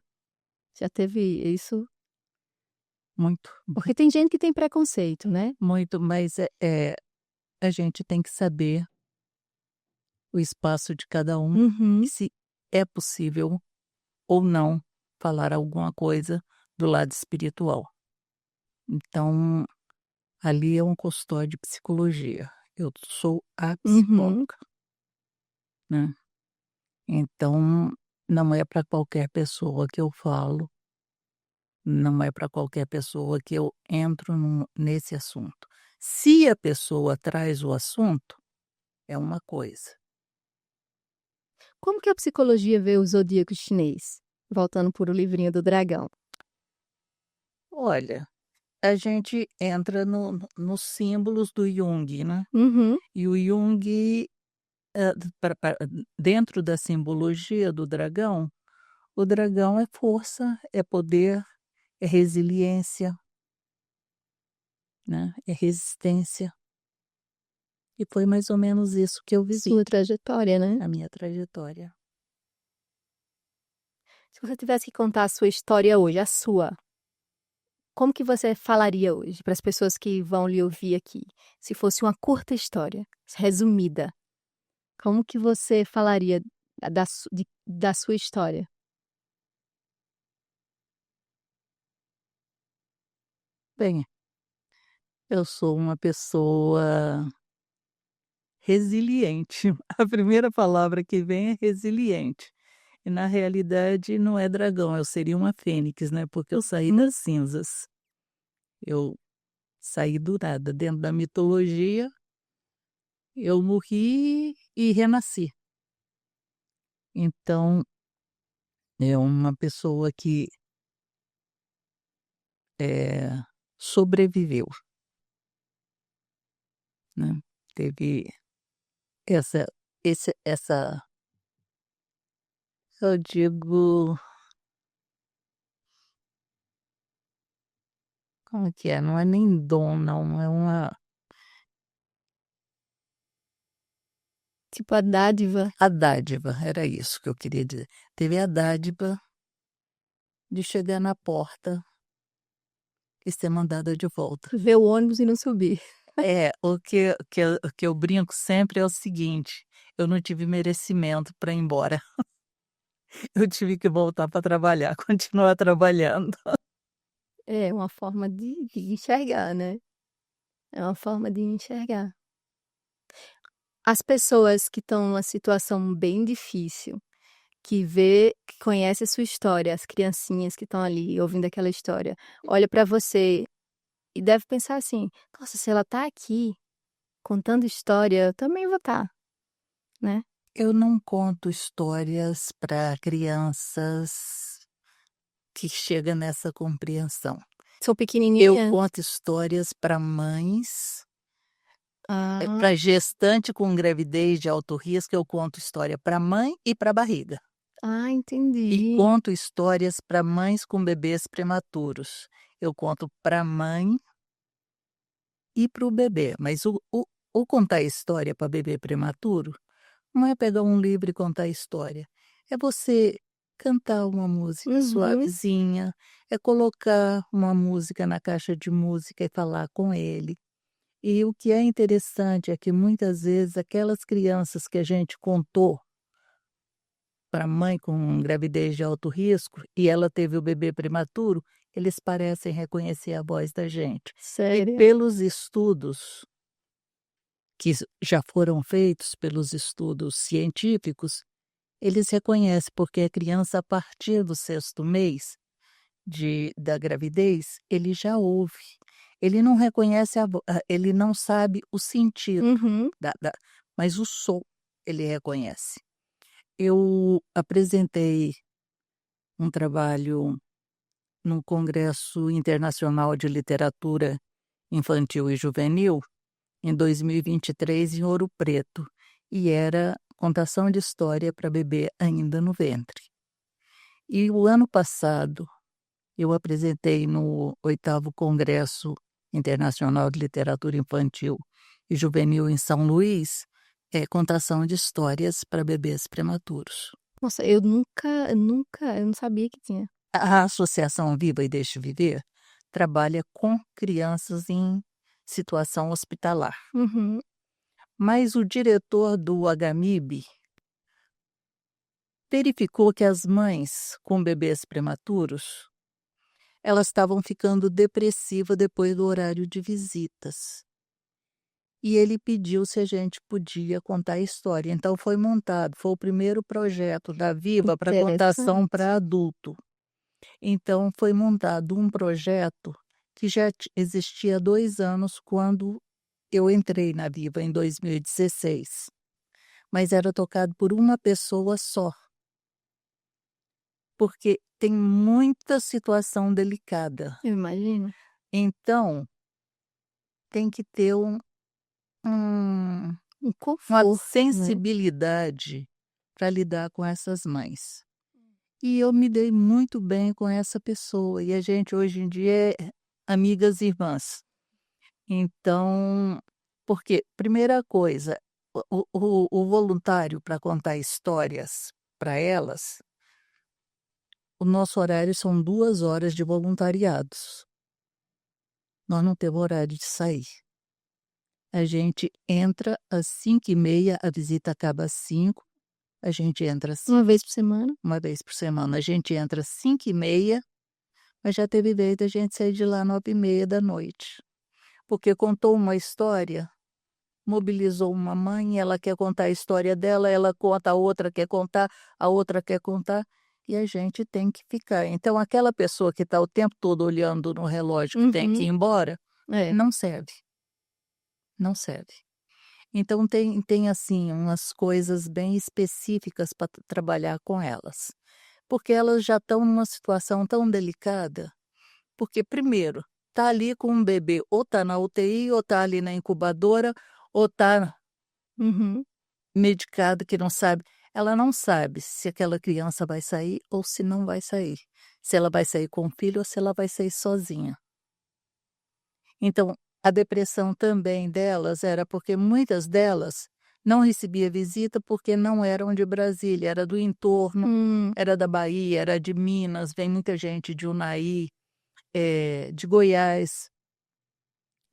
Já teve isso? Muito, Porque tem gente que tem preconceito, né. muito, mas, a gente tem que saber o espaço de cada um e Uhum. se é possível ou não falar alguma coisa do lado espiritual. Então, ali é um consultório de psicologia. Eu sou a Uhum. psicóloga, né. Então, não é para qualquer pessoa que eu falo, não é para qualquer pessoa que eu entro nesse assunto. Se a pessoa traz o assunto, é uma coisa. Como que a psicologia vê o zodíaco chinês? Voltando para o livrinho do dragão. Olha, a gente entra nos símbolos do Jung, né. Uhum. E o Jung, dentro da simbologia do dragão, o dragão é força, é poder, é resiliência, né, é resistência. E foi mais ou menos isso que eu vivi, Sua trajetória, né. a minha trajetória. Se você tivesse que contar a sua história hoje, a sua, como que você falaria hoje para as pessoas que vão lhe ouvir aqui? Se fosse uma curta história, resumida, como que você falaria da sua história? Bem, eu sou uma pessoa resiliente. A primeira palavra que vem é resiliente. E na realidade não é dragão, eu seria uma fênix, né, porque eu saí das cinzas. Eu saí do nada. Dentro da mitologia, eu morri e renasci. Então, é uma pessoa que, sobreviveu, né. Teve essa essa eu digo, como que é? Não é nem dom não, é uma Tipo a dádiva, a dádiva, era isso que eu queria dizer. Teve a dádiva de chegar na porta e ser mandada de volta. ver o ônibus e não subir. É, o que eu brinco sempre é o seguinte: eu não tive merecimento para ir embora, eu tive que voltar para trabalhar, continuar trabalhando. É uma forma de enxergar, né. É uma forma de enxergar. As pessoas que estão numa situação bem difícil, que conhece a sua história, as criancinhas que estão ali ouvindo aquela história, olha para você, e deve pensar assim: "Nossa, se ela tá aqui contando história, eu também vou estar", né. Eu não conto histórias para crianças que chega nessa compreensão. São Eu pequenininhas? conto histórias para mães, Ah, para gestante com gravidez de alto risco, eu conto história para mãe e para barriga. E entendi. conto histórias para mães com bebês prematuros. Eu conto para mãe e para o bebê, mas o contar história para bebê prematuro não é pegar um livro e contar história, é você cantar uma música Uhum. suavezinha, é colocar uma música na caixa de música e falar com ele. E o que é interessante é que muitas vezes aquelas crianças que a gente contou para mãe com gravidez de alto risco e ela teve o bebê prematuro, eles parecem reconhecer a voz da gente. E Sério? pelos estudos que já foram feitos, pelos estudos científicos, eles reconhecem, porque a criança, a partir do sexto mês da gravidez, ele já ouve. Ele não reconhece ele não sabe o sentido, Uhum. mas o som ele reconhece. Eu apresentei um trabalho no Congresso Internacional de Literatura Infantil e Juvenil, em 2023, em Ouro Preto, e era contação de história para bebê ainda no ventre. E o ano passado, eu apresentei no 8º Congresso Internacional de Literatura Infantil e Juvenil em São Luís, contação de histórias para bebês prematuros. Nossa, eu não sabia que tinha. A Associação Viva e Deixe Viver trabalha com crianças em situação hospitalar, Uhum. mas o diretor do HMIB verificou que as mães com bebês prematuros, elas estavam ficando depressivas depois do horário de visitas. E ele pediu se a gente podia contar a história. Então foi o primeiro projeto da Viva para contação Interessante. para adulto. Então foi montado um projeto que já existia há 2 anos quando eu entrei na Viva, em 2016, mas era tocado por uma pessoa só, porque tem muita situação delicada. Eu imagino. Então tem que ter um Um uma conforto, né. sensibilidade para lidar com essas mães. E eu me dei muito bem com essa pessoa, e a gente hoje em dia é amigas e irmãs. Então, porque primeira coisa, o voluntário para contar histórias para elas, o nosso horário são 2 horas de voluntariados. Nós não temos horário de sair. A gente entra às 5h30, a visita acaba às 5h, a gente entra às Uma vez por semana? uma vez por semana, a gente entra às 5h30, mas já teve vez da gente sair de lá 9h30 da noite, porque contou uma história, mobilizou uma mãe, ela quer contar a história dela, ela conta, a outra quer contar, e a gente tem que ficar. Então aquela pessoa que está o tempo todo olhando no relógio que tem que ir Uhum. embora, É. não serve, não serve. Então tem assim umas coisas bem específicas para trabalhar com elas, porque elas já estão numa situação tão delicada, porque primeiro, tá ali com um bebê, ou tá na UTI, ou tá ali na incubadora, ou tá Uhum. medicado que não sabe, ela não sabe se aquela criança vai sair ou se não vai sair, se ela vai sair com o filho ou se ela vai sair sozinha. Então, a depressão também delas era porque muitas delas não recebia visita porque não eram de Brasília, era do entorno, Hum. era da Bahia, era de Minas, vem muita gente de Unai, de Goiás,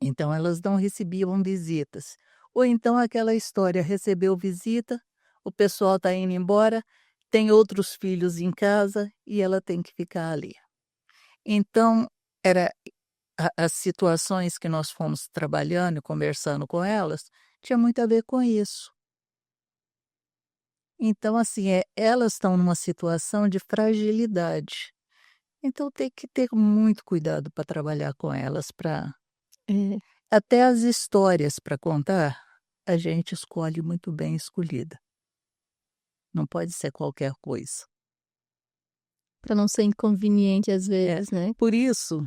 então elas não recebiam visitas. Ou então aquela história, recebeu visita, o pessoal está indo embora, tem outros filhos em casa e ela tem que ficar ali. Então, era as situações que nós fomos trabalhando e conversando com elas, tinha muito a ver com isso. Então, assim, elas estão numa situação de fragilidade. Então tem que ter muito cuidado para trabalhar com elas, para É. Até as histórias para contar, a gente escolhe muito bem escolhida. Não pode ser qualquer coisa. Pra não ser inconveniente às É, vezes, né? por isso,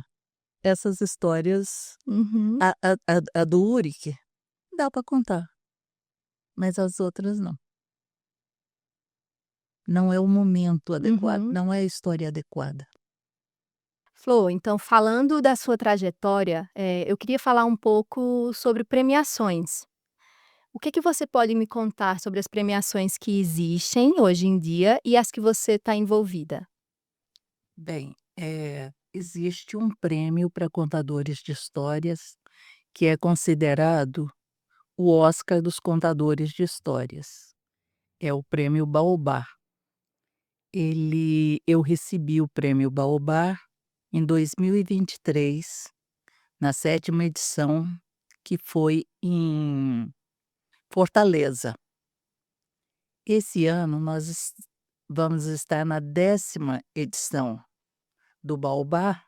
essas histórias, Uhum, a do Uric, dá para contar, mas as outras não. Não é o momento adequado, uhum. não é a história adequada. Flor, então falando da sua trajetória, eu queria falar um pouco sobre premiações. O que que você pode me contar sobre as premiações que existem hoje em dia e as que você está envolvida? Bem, existe um prêmio para contadores de histórias, que é considerado o Oscar dos contadores de histórias. É o prêmio Baobá. Eu recebi o prêmio Baobá em 2023, na 7ª edição, que foi em Fortaleza. Esse ano vamos estar na 10ª edição do Baobá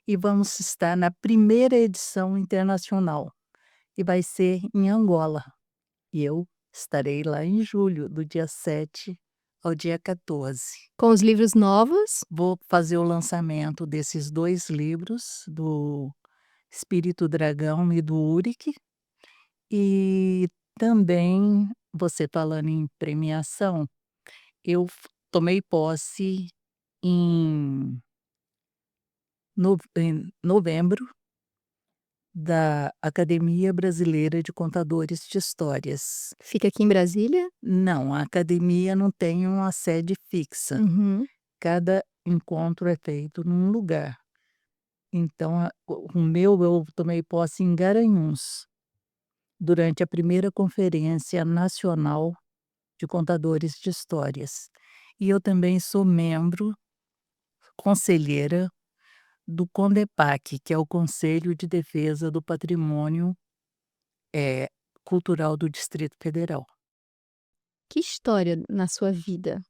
e vamos estar na primeira edição internacional, e vai ser em Angola. E eu estarei lá em julho, do dia 7 ao dia 14. Com os livros novos? Vou fazer o lançamento desses 2 livros, do Espírito Dragão e do Uric, e também, você falando em premiação, eu tomei posse em em novembro da Academia Brasileira de Contadores de Histórias. Fica aqui em Brasília? Não, a academia não tem uma sede fixa. Uhum. Cada encontro é feito num lugar. Então, o meu, eu tomei posse em Garanhuns, durante a primeira Conferência Nacional de Contadores de Histórias. E eu também sou membro, conselheira do CONDEPAC, que é o Conselho de Defesa do Patrimônio eh, Cultural do Distrito Federal. Que história na sua vida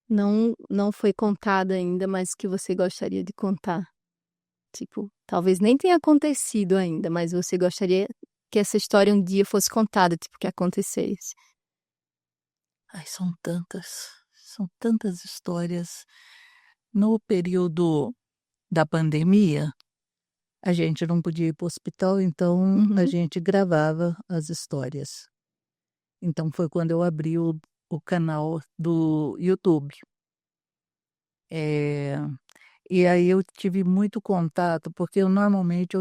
não foi contada ainda, mas que você gostaria de contar? Tipo, talvez nem tenha acontecido ainda, mas você gostaria que essa história um dia fosse contada, tipo, que acontecesse. Ai, são tantas histórias. No período da pandemia, a gente não podia ir para o hospital, então a Uhum. gente gravava as histórias. Então foi quando eu abri o canal do YouTube. Eh, e aí eu tive muito contato, porque eu normalmente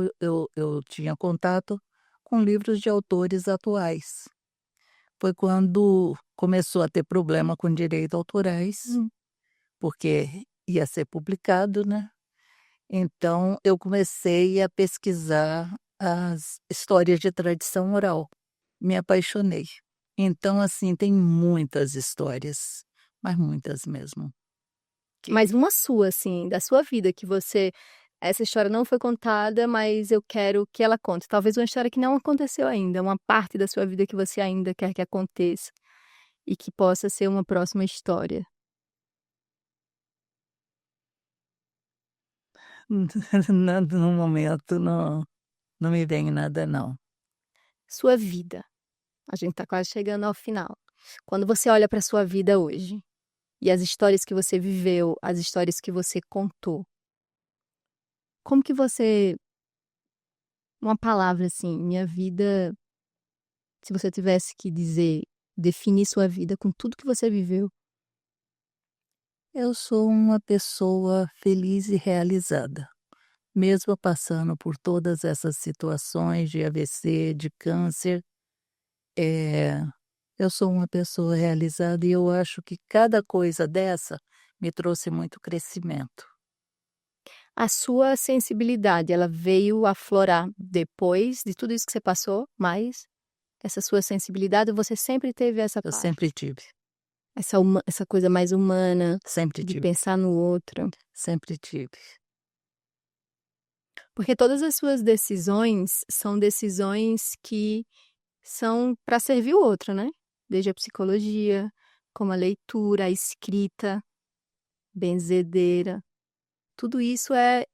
eu tinha contato com livros de autores atuais. Foi quando começou a ter problema com direito autorais, Hum. porque ia ser publicado, né. Então eu comecei a pesquisar as histórias de tradição oral, me apaixonei. Então, assim, tem muitas histórias, mas muitas mesmo. Que Mas uma sua, assim, da sua vida, que você essa história não foi contada, mas eu quero que ela conte. Talvez uma história que não aconteceu ainda, uma parte da sua vida que você ainda quer que aconteça e que possa ser uma próxima história. no momento não me vem nada não. Sua vida, a gente tá quase chegando ao final. Quando você olha para sua vida hoje, e as histórias que você viveu, as histórias que você contou, como que você uma palavra, assim, minha vida, se você tivesse que dizer, definir sua vida com tudo que você viveu. Eu sou uma pessoa feliz e realizada, mesmo passando por todas essas situações de AVC, de câncer. eh, eu sou uma pessoa realizada e eu acho que cada coisa dessa me trouxe muito crescimento. A sua sensibilidade, ela veio aflorar depois de tudo isso que você passou, mas essa sua sensibilidade, você sempre teve essa Eu parte, essa coisa mais humana, sempre de tive, pensar no outro. sempre tive. Porque todas as suas decisões são decisões que são para servir o outro, né? Desde a psicologia, como a leitura, a escrita, benzedeira, tudo isso é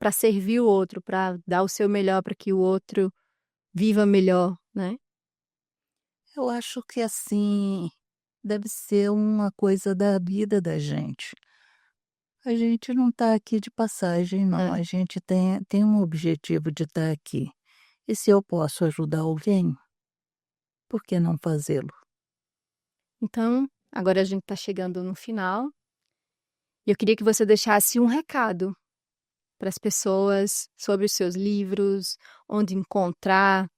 para servir o outro, para dar o seu melhor para que o outro viva melhor, né? Eu acho que assim deve ser uma coisa da vida da gente. A gente não está aqui de passagem, não. É. A gente tem um objetivo de estar aqui. E se eu posso ajudar alguém, por que não fazê-lo? Então, agora a gente está chegando no final e eu queria que você deixasse um recado para as pessoas sobre os seus livros, onde encontrar,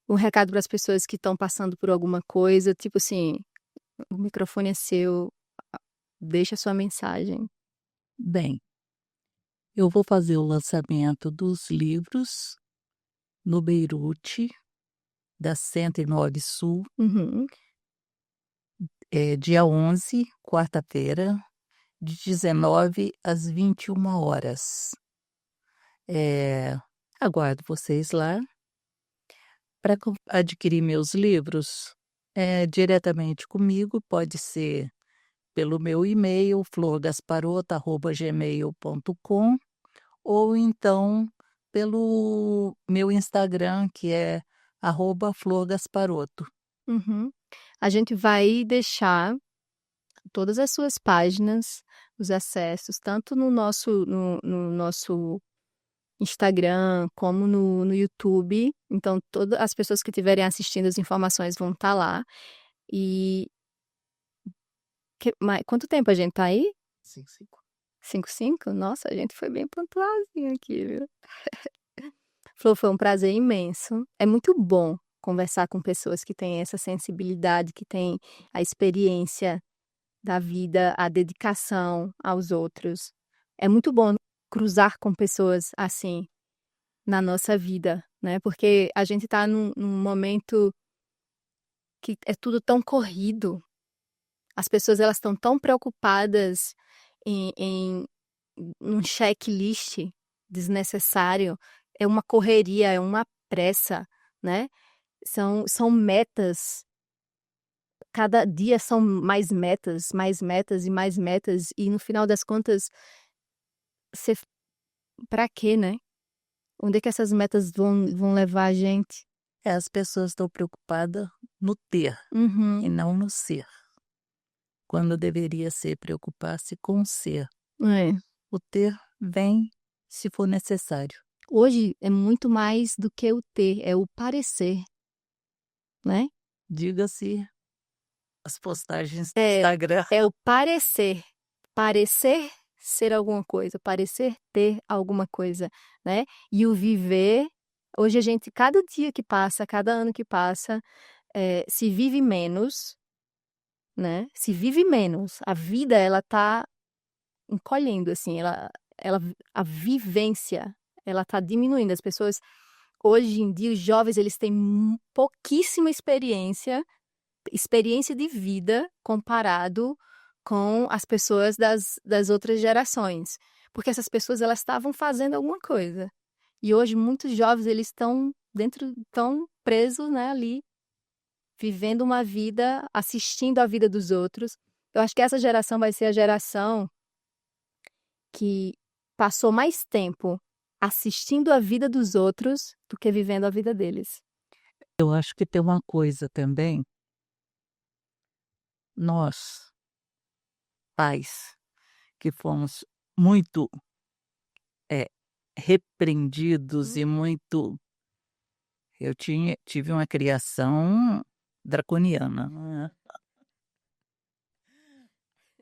um recado para as pessoas que estão passando por alguma coisa, tipo assim, o microfone é seu, deixa a sua mensagem. Bem, eu vou fazer o lançamento dos livros no Beirute, da 109 Sul, Uhum, dia 11, quarta-feira, de 19 às 21 horas. Aguardo vocês lá. Para adquirir meus livros, diretamente comigo, pode ser pelo meu e-mail, florgasparota@gmail.com, ou então pelo meu Instagram, que é @florgasparoto. uhum. A gente vai deixar todas as suas páginas, os acessos, tanto no nosso Instagram, como no YouTube. Então, todas as pessoas que estiverem assistindo as informações vão estar lá. E quanto tempo a gente tá aí? 55. 5:05? Nossa, a gente foi bem pontualzinho aqui, viu? Flor, foi um prazer imenso. É muito bom conversar com pessoas que têm essa sensibilidade, que têm a experiência da vida, a dedicação aos outros. É muito bom cruzar com pessoas assim na nossa vida, né? Porque a gente está num momento que é tudo tão corrido. As pessoas elas estão tão preocupadas em um checklist desnecessário. É uma correria, é uma pressa, né? São metas. Cada dia são mais metas e mais metas. E no final das contas, você, pra quê, né? Onde é que essas metas vão levar a gente? As pessoas estão preocupadas no ter e Uhum. não no ser, quando deveria ser preocupar-se com o ser. É. O ter vem se for necessário. Hoje é muito mais do que o ter, é o parecer, né? Diga-se as postagens do É, Instagram. é o parecer. Parecer ser alguma coisa, parecer ter alguma coisa, né? E o viver, hoje a gente, cada dia que passa, cada ano que passa, se vive menos, né? Se vive menos. A vida, ela tá encolhendo, assim, ela, a vivência, ela tá diminuindo. As pessoas, hoje em dia, os jovens, eles têm pouquíssima experiência de vida comparado com as pessoas das outras gerações. Porque essas pessoas, elas estavam fazendo alguma coisa. E hoje, muitos jovens, eles estão presos, né, ali, vivendo uma vida, assistindo a vida dos outros. Eu acho que essa geração vai ser a geração que passou mais tempo assistindo a vida dos outros do que vivendo a vida deles. Eu acho que tem uma coisa também, nós, pais, que fomos muito repreendidos e muito. Tive uma criação draconiana, né?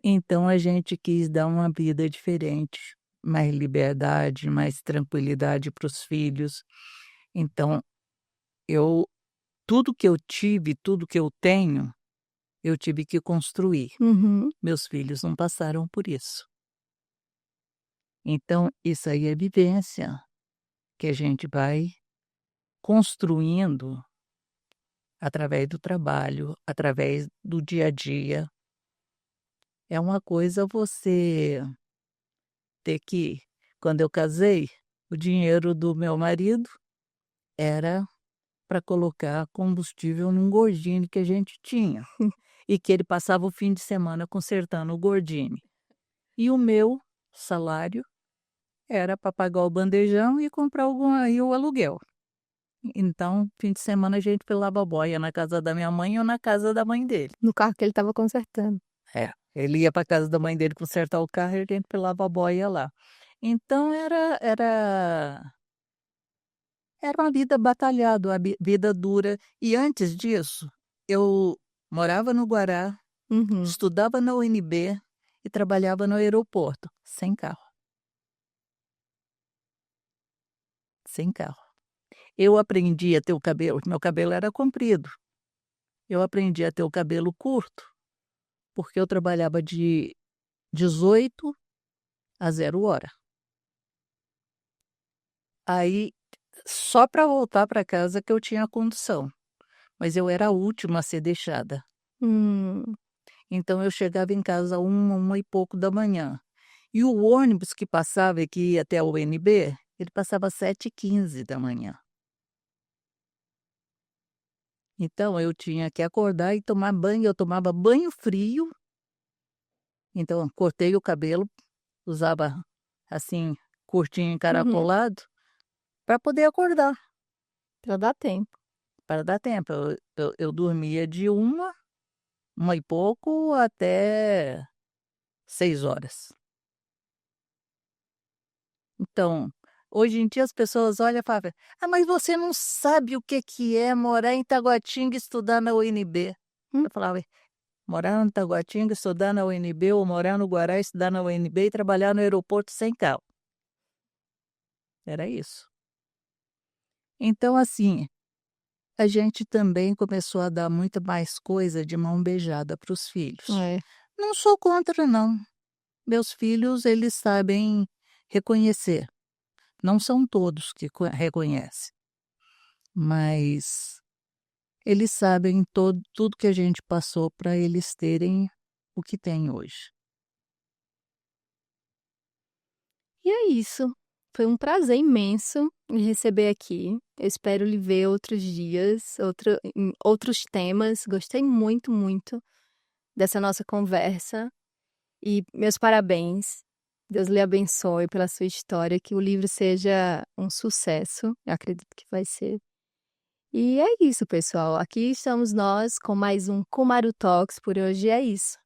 Então a gente quis dar uma vida diferente, mais liberdade, mais tranquilidade para os filhos. Então, eu tudo que eu tive, tudo que eu tenho, eu tive que construir. Uhum, Meus filhos não passaram por isso. Então, isso aí é vivência que a gente vai construindo através do trabalho, através do dia a dia. É uma coisa você ter que, quando eu casei, o dinheiro do meu marido era para colocar combustível num Gordini que a gente tinha e que ele passava o fim de semana consertando o Gordini. E o meu salário era para pagar o bandejão e comprar aí o aluguel. Então, fim de semana a gente pelava boia na casa da minha mãe ou na casa da mãe dele. No carro que ele estava consertando. Ele ia para casa da mãe dele consertar o carro e a gente pelava boia lá. Então era uma vida batalhada, uma vida dura. E antes disso, eu morava no Guará, Uhum. estudava na UNB e trabalhava no aeroporto, sem carro. Sem carro. Eu aprendi a ter o cabelo, meu cabelo era comprido. Eu aprendi a ter o cabelo curto, porque eu trabalhava de 18 a 0 hora. Aí, só para voltar para casa que eu tinha condução, mas eu era a última a ser deixada. Hum. Então eu chegava em casa 1 e pouco da manhã. E o ônibus que passava e que ia até o UNB, ele passava às 7h15 da manhã. Então eu tinha que acordar e tomar banho. Eu tomava banho frio. Então eu cortei o cabelo, usava assim, curtinho encaracolado, para poder acordar, Para dar tempo. para dar tempo. Eu dormia de 1 e pouco até 6 horas. Então, hoje em dia as pessoas olham e falam: "Ah, mas você não sabe o que é morar em Taguatinga e estudar na UNB". Eu falava: "Morar em Taguatinga, estudar na UNB, ou morar no Guará, estudar na UNB e trabalhar no aeroporto sem carro". Era isso. Então, assim, a gente também começou a dar muito mais coisa de mão beijada para os filhos. É. Não sou contra, não. Meus filhos, eles sabem reconhecer. Não são todos que reconhecem, mas eles sabem tudo que a gente passou para eles terem o que têm hoje. E é isso. Foi um prazer imenso lhe receber aqui. Eu espero lhe ver outros dias, em outros temas. Gostei muito, muito dessa nossa conversa. E meus parabéns. Deus lhe abençoe pela sua história, que o livro seja um sucesso. Eu acredito que vai ser. E é isso, pessoal. Aqui estamos nós com mais um Kumaru Talks. Por hoje é isso.